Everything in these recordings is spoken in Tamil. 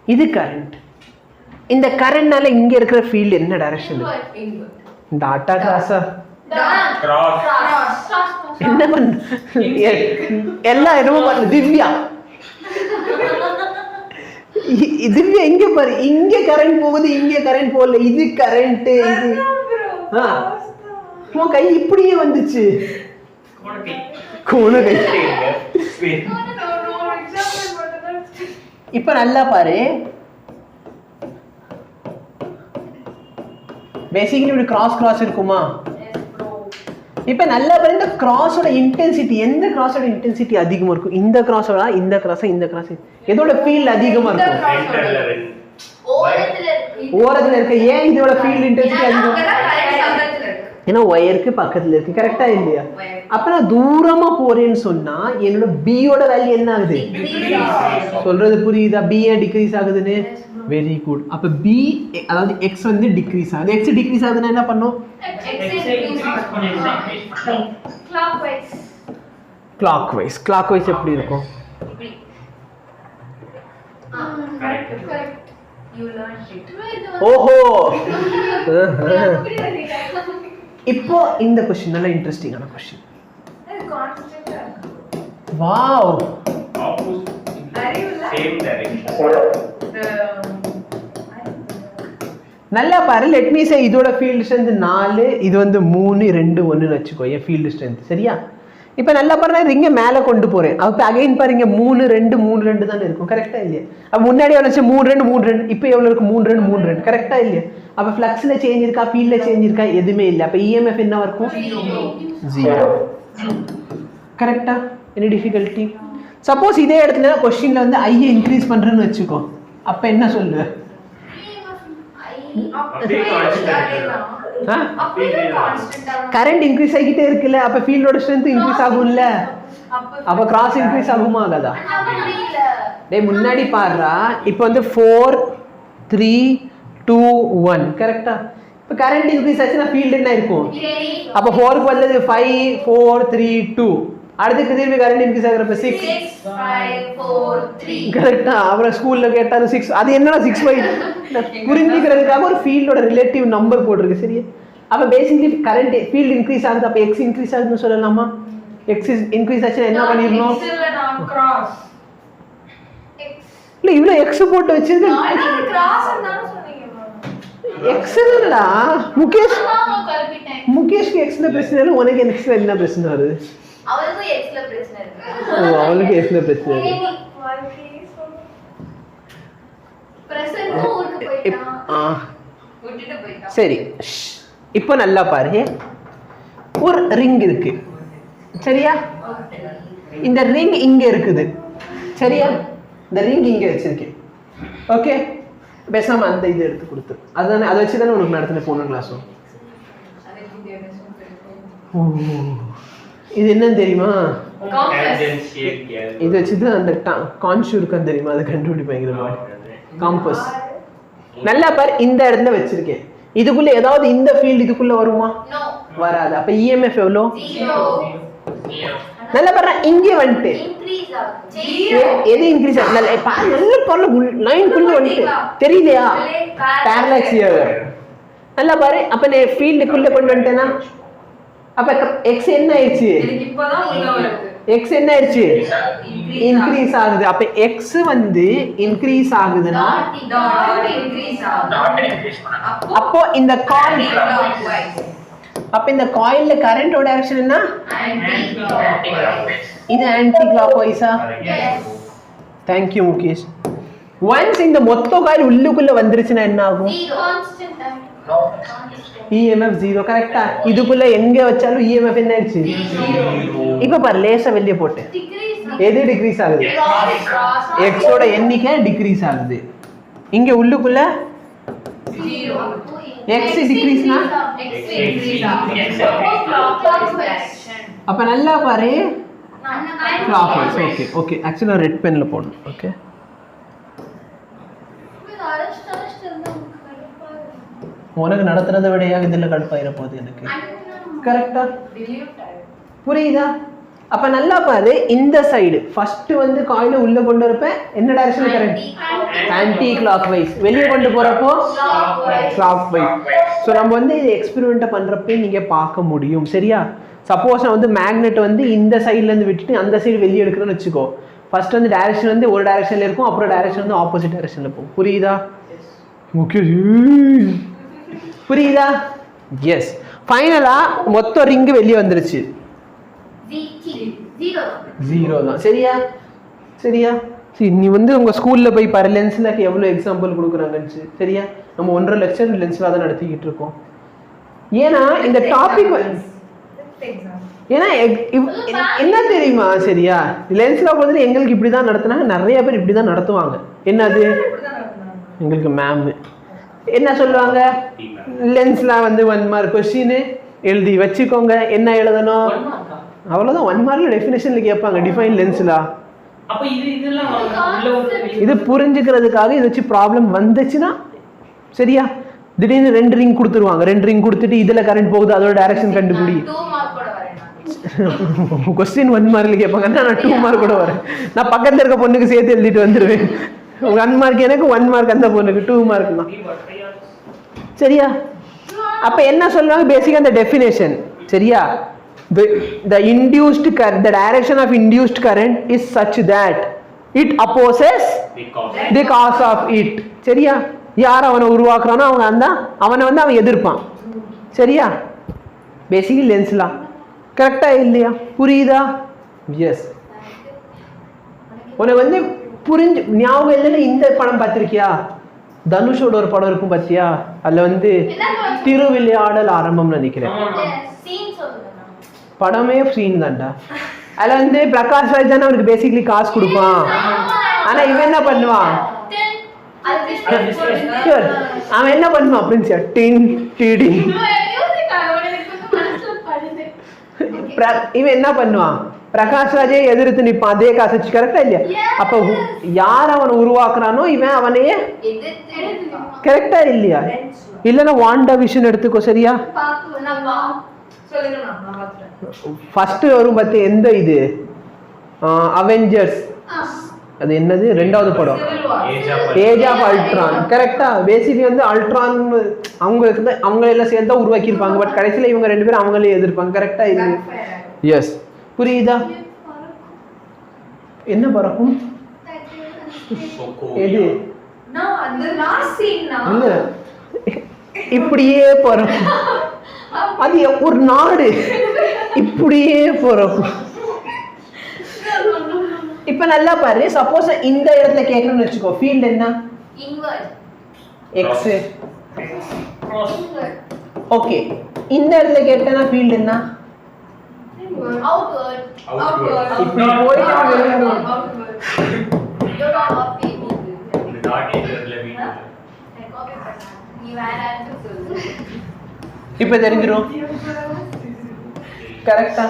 இது கரண்ட். இந்த கரண்ட்னால இங்க இருக்கிற ஃபீல்ட் என்ன டைரக்ஷன்? டாட்டா கிராஸா? என்ன பண்ண எல்லாம் என்னமோ பண்ண. திவ்யா திவ்யா இங்க பாரு, இங்க கரண்ட் போகுது, இங்க கரண்ட் போகல. இது கரண்ட். இது உன் கை இப்படியே வந்துச்சு. கோணகை. இப்ப நல்லா பாரு, பேசிக்கலி இப்படி கிராஸ் கிராஸ் இருக்குமா? இப்ப நல்லா பாரு, இந்த கிராஸோட இன்டென்சிட்டி, எந்த கிராஸோட இன்டென்சிட்டி அதிகமா இருக்கும்? இந்த கிராஸோட, இந்த கிராஸ், இந்த கிராஸ். எதோட ஃபீல்ட் அதிகமா இருக்கும்? ஓரத்துல இருக்க. ஏன் இதோட ஃபீல்ட் இன்டென்சிட்டி அதிகம்? ஏன்னா ஒயருக்கு பக்கத்துல இருக்கு. கரெக்டா இல்லையா? அப்ப நான் தூரமா போறேன்னு சொன்னா என்னோட பியோட வேல்யூ என்ன ஆகுது? சொல்றது புரியுதா? பி ஏன் டிக்ரீஸ் ஆகுதுன்னு? Very good. அப்ப பி அதாவது எக்ஸ் வந்து டிக்ரீஸ் ஆகுது. எக்ஸ் டிக்ரீஸ் ஆகுதுன்னா என்ன பண்ணும்? கிளாக்வைஸ். கிளாக்வைஸ் எப்படி இருக்கும்? ஓஹோ. இப்போ இந்த क्वेश्चन நல்ல இன்ட்ரஸ்டிங்கான क्वेश्चन. வாவ். Same direction. நல்லா பாரு, லெட் மீ சே இதோட ஃபீல்ட் ஸ்ட்ரென்த் 4, இது வந்து 3 2 1 ன்னு வெச்சுக்கோ. ஏ ஃபீல்ட் ஸ்ட்ரென்த் சரியா? இப்போ நல்லா பாரு, நான் ரிங்க மேல கொண்டு போறேன். அப்ப அகைன் பாருங்க 3 2 3 2 தான் இருக்கும். கரெக்ட்டா இல்லையா? அப்ப முன்னாடி எவ்வளவு? 3 2 3 2. இப்போ எவ்வளவு இருக்கு? 3 2 3 2. கரெக்ட்டா இல்லையா? அப்ப ஃப்ளக்ஸ்ல சேஞ்ச் இருக்கா? ஃபீல்ட்ல சேஞ்ச் இருக்கா? எதுமே இல்ல. அப்ப EMF என்ன இருக்கும்? 0. கரெக்ட்டா? Any difficulty? சப்போஸ் இதே இடத்துல क्वेश्चनல வந்து I இன்கிரீஸ் பண்றேன்னு வெச்சுக்கோ. அப்ப என்ன சொல்லுவ? கரண்ட் இன்க்ரீஸ் ஆகிட்டே இருக்குல்ல, அப்ப ஃபீல்டோட ஸ்ட்ரென்த் இன்க்ரீஸ் ஆகும்ல. அப்ப கிராஸ் இன்க்ரீஸ் ஆகுமா ஆகாதா? டேய் முன்னாடி பாருடா, இப்போ வந்து 4 3 2 1 கரெக்ட்டா? இப்ப கரண்ட் இன்க்ரீஸ் ஆச்சுனா ஃபீல்ட் என்ன இருக்கும்? அப்ப 4 க்கு பதிலா 5 4 3 2. அடுத்து திருப்பி கரண்ட் இன்க்ரீஸ் ஆகுறப்ப 6 5 4 3 கரெக்ட்டா? அப்புறம் ஸ்கூல்ல கேட்டாரு 6. அது என்னடா 6 5 புரிஞ்சிக்கிறதுக்காக ஒரு ஃபீல்டோட ரிலேட்டிவ் நம்பர் போட்டுருக்கு சரியா? அப்ப பேசிக்கலி கரண்ட் ஃபீல்ட் இன்க்ரீஸ் ஆகுது, அப்ப x இன்க்ரீஸ் ஆகுதுன்னு சொல்லலாமா? x இன்க்ரீஸ் ஆச்சுனா என்ன பண்ணிரணும்? x இல்ல நான் கிராஸ் x இல்ல இவ்ளோ x போட்டு வச்சிருக்க. நான் கிராஸ் தான சொன்னீங்க. x இல்லடா முகேஷ். முகேஷ்க்கு x ல பிரச்சனை இல்ல, உனக்கு x ல என்ன பிரச்சனை வருது? அவளுக்கு x ல பிரச்சனை இருக்கு. ஓ அவளுக்கு x ல பிரச்சனை இருக்கு. பிரசன்ட் ஊருக்கு போய்ட்டான். விட்டுட்டு போய்ட்டான். சரி இப்போ நல்லா பாரு, ஒரு ரிங் இருக்கு சரியா? இந்த ரிங் இங்க இருக்குது சரியா? இந்த ரிங் இங்க வச்சிருக்கேன். ஓகே, பேசாம அந்த இது எடுத்து கொடுத்து அதானே, அதை வச்சு தானே உனக்கு நடத்தின போன கிளாஸும். இது என்னன்னு தெரியுமா? இது வச்சுதான் அந்த கான்ஷு இருக்கான்னு தெரியுமா? அதை கண்டுபிடிப்பாங்க. காம்பஸ். நல்லா பாரு, இந்த இடத்துல வச்சிருக்கேன். இதுக்குள்ள ஏதாவது இந்த ஃபீல்ட் இதுக்குள்ள வருமா? வராது. அப்ப EMF எவ்வளோ? நல்லா பாரு, இங்கே வந்துட்டு எது இன்க்ரீஸ் ஆகுது? நல்ல பாரு, லைன் குள்ள வந்துட்டு தெரியலையா? Parallax here. நல்லா பாரு, அப்ப நான் ஃபீல்டுக்குள்ள கொண்டு வந்துட்டேனா அப்ப x என்ன ஆயிடுச்சு? x என்ன ஆயிடுச்சு? இன்க்ரீஸ் ஆகுது. அப்ப x வந்து இன்க்ரீஸ் ஆகுதுன்னா அப்போ இந்த காயில், அப்ப இந்த காயில்ல கரண்டோட டைரக்ஷன் என்ன? இது ஆன்டி கிளாக்வைஸா? Thank you Mukesh. ஒன்ஸ் இந்த மொத்த காயில் உள்ளுக்குள்ள வந்துருச்சுன்னா என்ன ஆகும்? EMF 0. கரெக்ட்டா? இதுக்குள்ள எங்க வச்சாலும் EMF என்ன ஆயிடுச்சு? இப்ப பாரு, லேசா வெளிய போட்டு எது டிக்ரீஸ் ஆகுது? x ஓட எண்ணிக்கை டிக்ரீஸ் ஆகுது. இங்க உள்ளுக்குள்ள 0. x டிக்ரீஸ்னா அப்ப நல்லா பாரு, கிளாக்வைஸ். ஓகே ஓகே, ஆக்சுவலா ரெட் பென்ல போடணும். ஓகே, உனக்கு நடத்துறத விடையா இதுல கடுப்பாயிர போகுது எனக்கு. கரெக்டா? புரியுதா? அப்ப நல்லா பாரு, இந்த சைடு ஃபர்ஸ்ட் வந்து காயில உள்ள கொண்டு வரப்ப என்ன டைரக்ஷன்ல கரண்ட்? ஆன்டி கிளாக் வைஸ், வெளியே கொண்டு போறப்போ கிளாக் வைஸ். ஸோ நம்ம வந்து இது எக்ஸ்பெரிமெண்ட்டை பண்றப்ப நீங்க பார்க்க முடியும். சரியா? சப்போஸ் நான் வந்து மேக்னெட் வந்து இந்த சைட்ல இருந்து விட்டுட்டு அந்த சைடு வெளியே எடுக்கிறேன்னு வச்சுக்கோ, ஃபர்ஸ்ட் வந்து டைரக்ஷன் வந்து ஒரு டைரக்ஷன்ல இருக்கும், அப்புறம் டைரக்ஷன் வந்து ஆப்போசிட் டைரக்ஷன்ல போகும். புரியுதா? ஓகே, புரியுதா? எஸ். ஃபைனலா மொத்த ரிங் வெளியே வந்துருச்சு, 0 தான். சரியா? சரியா? சரி, நீ வந்து உங்க ஸ்கூல்ல போய் பாரு லென்ஸ்ல எவ்வளவு எக்ஸாம்பிள் கொடுக்குறாங்கன்னு. சரியா? நம்ம 1.5 லெக்சர் லென்ஸ்ல தான் நடத்திக்கிட்டு இருக்கோம். ஏன்னா இந்த டாபிக் ஏன்னா என்ன தெரியுமா? சரியா? லென்ஸ்ல வந்து எங்களுக்கு இப்படிதான் நடத்தினாங்க, நிறைய பேர் இப்படிதான் நடத்துவாங்க. என்னது எங்களுக்கு மேம் என்ன சொல்லுவாங்க, லென்ஸ்ல வந்து 1 மார்க் கொஸ்டின் எழுதி வச்சுக்கோங்க, என்ன எழுதணும் அவ்வளவுதான். 1 மார்க்ல டெஃபினேஷன்ல கேட்பாங்க, டிஃபைன் லென்ஸ்ல. இது புரிஞ்சுக்கிறதுக்காக இதை வச்சு ப்ராப்ளம் வந்துச்சுன்னா, சரியா, திடீர்னு 2 ரிங் கொடுத்துருவாங்க. 2 ரிங் கொடுத்துட்டு இதுல கரண்ட் போகுது, அதோட டைரக்ஷன் கண்டுபிடி. கொஸ்டின் 1 மார்க்ல கேட்பாங்க, நான் 2 மார்க் கூட வரேன். நான் பக்கத்துல இருக்க பொண்ணுக்கு சேர்த்து எழுதிட்டு வந்துடுவேன். 1 மார்க் எனக்கு, 1 மார்க் அந்த பொண்ணுக்கு, 2 மார்க் தான். சரியா? அப்ப என்ன சொல்லுவாங்க பேசிக்கா அந்த டெஃபினேஷன். சரியா? The induced current, the direction of induced current is such that it opposes the cause of it. சரியா? யார் அவனை உருவாக்குறானோ அவனை வந்து அவன் எதிர்ப்பான். சரியா? பேசிக்கலி லென்ஸ்லாம் கரெக்டா இல்லையா? புரியுதா? எஸ். உனக்கு வந்து புரிஞ்சு ஞாபகம் இல்லைன்னு இந்த படம் பார்த்திருக்கியா? தனுஷோட ஒரு படம் இருக்கும் பார்த்தியா? அதுல வந்து திருவிளையாடல் ஆரம்பம்னு நினைக்கிறேன். படமே சீன் தான்டா. அதுல வந்து பிரகாஷ் ராஜ் தானே அவனுக்கு பேசிக்கலி காசு கொடுப்பான். ஆனா இவன் என்ன பண்ணுவான், அவன் என்ன பண்ணுவான் பிரின்ஸ், இவன் என்ன பண்ணுவான், பிரகாஷ் ராஜே எதிர்த்து நிப்பான், அதே காசு வச்சு. கரெக்டா இல்லையா? அப்ப யார் அவனை உருவாக்குறானோ இவன் அவனையே, கரெக்டா இல்லையா? இல்லன்னா வாண்டா விஷன் எடுத்துக்கோ. சரியா? ஃபர்ஸ்ட் வரும் பத்தி எந்த இது அவெஞ்சர்ஸ், அது என்னது, 2வது படம் ஏஜ் ஆஃப் அல்ட்ரான். கரெக்டா? பேசிக்கலி வந்து அல்ட்ரான் அவங்க எல்லாம் சேர்ந்தா உருவாக்கி இருப்பாங்க. பட் கடைசியில இவங்க 2 பேரும் அவங்களே எதிர்ப்பாங்க. கரெக்டா இது? எஸ். புரியுதா? என்ன பறக்கும் எது இல்ல, இப்படியே பறக்கும். அது ஒரு நாடு இப்படியே பறக்கும். இப்ப நல்லா பாரு, சப்போஸ் இந்த இடத்துல கேட்கணும்னு வச்சுக்கோ, ஃபீல்ட் என்ன, எக்ஸ். ஓகே, இந்த இடத்துல கேட்டேன்னா ஃபீல்ட் என்ன, இப்படி போயிட்டு இப்ப தெரிஞ்சிரும். கரெக்டா?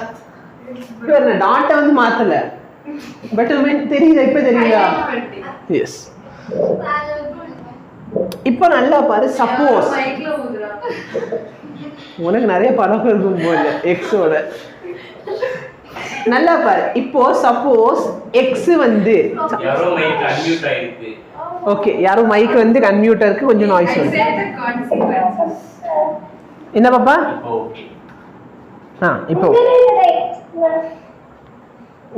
டாட்டை வந்து மாத்தல, பட் தெரியுதா? இப்ப தெரியுதா? எஸ். இப்ப நல்லா பாரு, சப்போஸ் உனக்கு நிறைய பழக்கம் இருக்கும் போல எக்ஸோட. நல்லா பாரு, இப்போ சப்போஸ் எக்ஸ் வந்து ஓகே, யாரோ மைக் வந்து அன்மியூட் இருக்கு, கொஞ்சம் நாய்ஸ் வருது. என்ன பாப்பா? இப்போ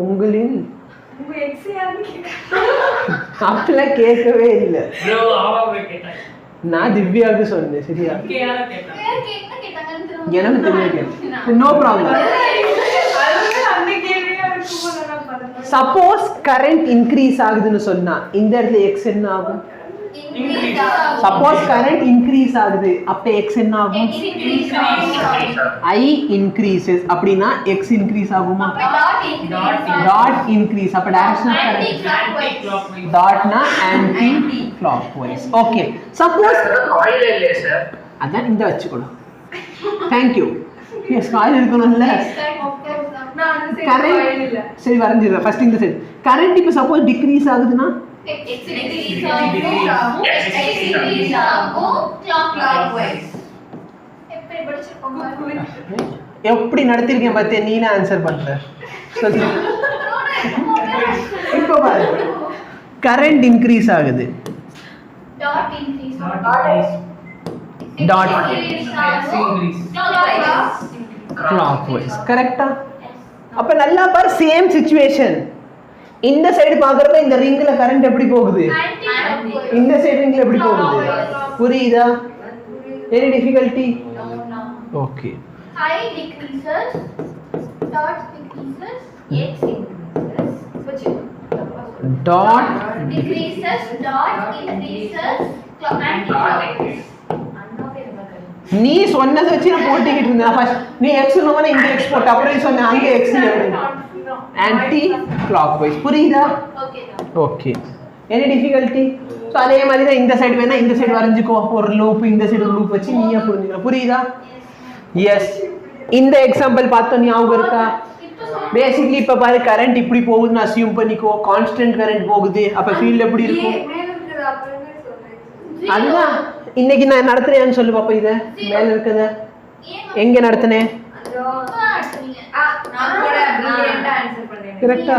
உங்களின் அப்படிலாம் கேட்கவே இல்லை, நான் திவ்யாவுக்கு சொன்னேன். சரியா? எனக்கு தெரியல. No problem. Suppose current increase ஆகுதுன்னு சொன்னா இந்த இடத்துல எக்ஸ் என்ன ஆகும்? சப்போஸ் கரண்ட் இன்க்ரீஸ் ஆகுது, அப்ப எக்ஸ் என்ன ஆகும்? I increases. அப்படின்னா எக்ஸ் இன்க்ரீஸ் ஆகுமா? Dot increase. அப்ப டைரக்ஷன் ஆஃப் கரண்ட் டாட்னா anticlockwise. Okay, suppose coil இல்ல சார், அதான் இந்த வச்சுக்கணும். Thank you. எஸ், காயில் இருக்கணும்ல. கரண்ட் சரி வரைஞ்சிடுறேன். ஃபர்ஸ்ட் இந்த சைடு கரண்ட் இப்போ சப்போஸ் டிக்ரீஸ் ஆகுதுன்னா எப்படி நடத்திருக்கேன் பார்த்தியா? நீனா ஆன்சர் பண்ற. இப்போ பாரு, கரண்ட் இன்க்ரீஸ் ஆகுது. Dot increase. Dot Increase. clockwise. கரெக்ட்டா? அப்ப நல்லா பாரு சேம் சிச்சுவேஷன். இந்த சைடு பாக்குறப்ப இந்த ரிங்ல கரண்ட் எப்படி போகுது? இந்த சைடு ரிங்ல எப்படி போகுது? புரியுதா? Any difficulty? No. Okay. I decreases. Dot decreases. X increases. Dot Decreases. Dot increases. Anti-clockwise. நீ சொன்னதை வச்சு நான் போட்டிக்கிட்டு இருந்தேன். ஃபர்ஸ்ட் நீ எக்ஸ் சொன்னவன இங்க எக்ஸ் போட்ட, அப்புறம் நீ சொன்ன அங்க எக்ஸ் ஆன்டி கிளாக்வைஸ். புரியுதா? ஓகே. Any difficulty? ஸோ அதே மாதிரி தான் இந்த சைடு வேணா இந்த சைடு வரைஞ்சிக்கோ, ஒரு லூப் இந்த சைடு ஒரு லூப் வச்சு நீயா புரிஞ்சுக்கலாம். புரியுதா? எஸ். இந்த எக்ஸாம்பிள் பார்த்தோம், ஞாபகம் இருக்கா? பேசிக்கலி இப்ப பாரு கரண்ட் இப்படி போகுதுன்னு அசியூம் பண்ணிக்கோ, கான்ஸ்டன்ட் கரண்ட் போகுது. அப்ப ஃபீல்ட் எப்படி இருக்கும்? அதுதான் இன்னைக்கு நான் நடத்துறேன்னு சொல்லு பாப்பா. இத மேல இருக்குத எங்க நடத்துனேன்? கரெக்டா?